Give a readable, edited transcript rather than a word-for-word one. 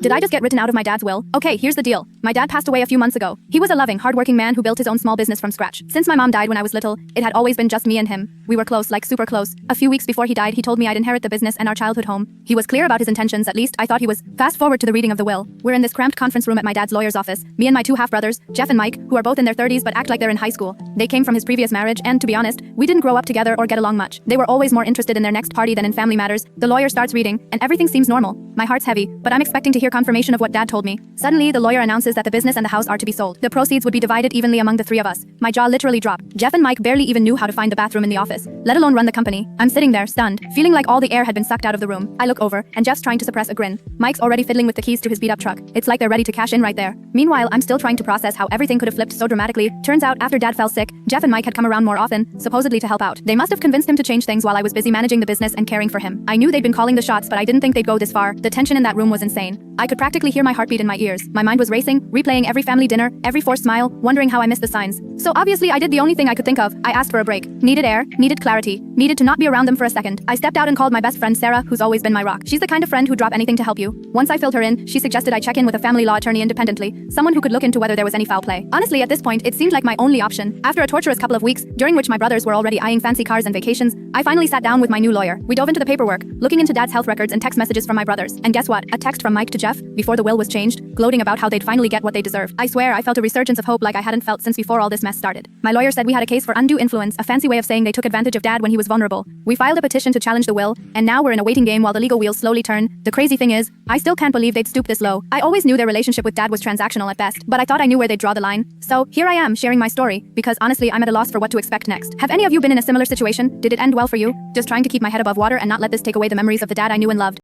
Did I just get written out of my dad's will? Okay, here's the deal. My dad passed away a few months ago. He was a loving, hardworking man who built his own small business from scratch. Since my mom died when I was little, it had always been just me and him. We were close, like super close. A few weeks before he died, he told me I'd inherit the business and our childhood home. He was clear about his intentions, at least I thought he was. Fast forward to the reading of the will. We're in this cramped conference room at my dad's lawyer's office. Me and my two half-brothers, Jeff and Mike, who are both in their 30s but act like they're in high school. They came from his previous marriage, and to be honest, we didn't grow up together or get along much. They were always more interested in their next party than in family matters. The lawyer starts reading, and everything seems normal. My heart's heavy, but I'm expecting to hear confirmation of what Dad told me. Suddenly, the lawyer announces that the business and the house are to be sold. The proceeds would be divided evenly among the three of us. My jaw literally dropped. Jeff and Mike barely even knew how to find the bathroom in the office, let alone run the company. I'm sitting there, stunned, feeling like all the air had been sucked out of the room. I look over, and Jeff's trying to suppress a grin. Mike's already fiddling with the keys to his beat-up truck. It's like they're ready to cash in right there. Meanwhile, I'm still trying to process how everything could have flipped so dramatically. Turns out, after Dad fell sick, Jeff and Mike had come around more often, supposedly to help out. They must have convinced him to change things while I was busy managing the business and caring for him. I knew they'd been calling the shots, but I didn't think they'd go this far. The tension in that room was insane. I could practically hear my heartbeat in my ears. My mind was racing, replaying every family dinner, every forced smile, wondering how I missed the signs. So obviously I did the only thing I could think of. I asked for a break. Needed air, needed clarity, needed to not be around them for a second. I stepped out and called my best friend Sarah, who's always been my rock. She's the kind of friend who'd drop anything to help you. Once I filled her in, she suggested I check in with a family law attorney independently, someone who could look into whether there was any foul play. Honestly, at this point, it seemed like my only option. After a torturous couple of weeks, during which my brothers were already eyeing fancy cars and vacations, I finally sat down with my new lawyer. We dove into the paperwork, looking into Dad's health records and text messages from my brothers. And guess what? A text from Mike to Jeff, before the will was changed, gloating about how they'd finally get what they deserved. I swear I felt a resurgence of hope like I hadn't felt since before all this mess started. My lawyer said we had a case for undue influence, a fancy way of saying they took advantage of Dad when he was vulnerable. We filed a petition to challenge the will, and now we're in a waiting game while the legal wheels slowly turn. The crazy thing is, I still can't believe they'd stoop this low. I always knew their relationship with Dad was transactional at best, but I thought I knew where they'd draw the line. So, here I am sharing my story, because honestly I'm at a loss for what to expect next. Have any of you been in a similar situation? Did it end well for you? Just trying to keep my head above water and not let this take away the memories of the Dad I knew and loved.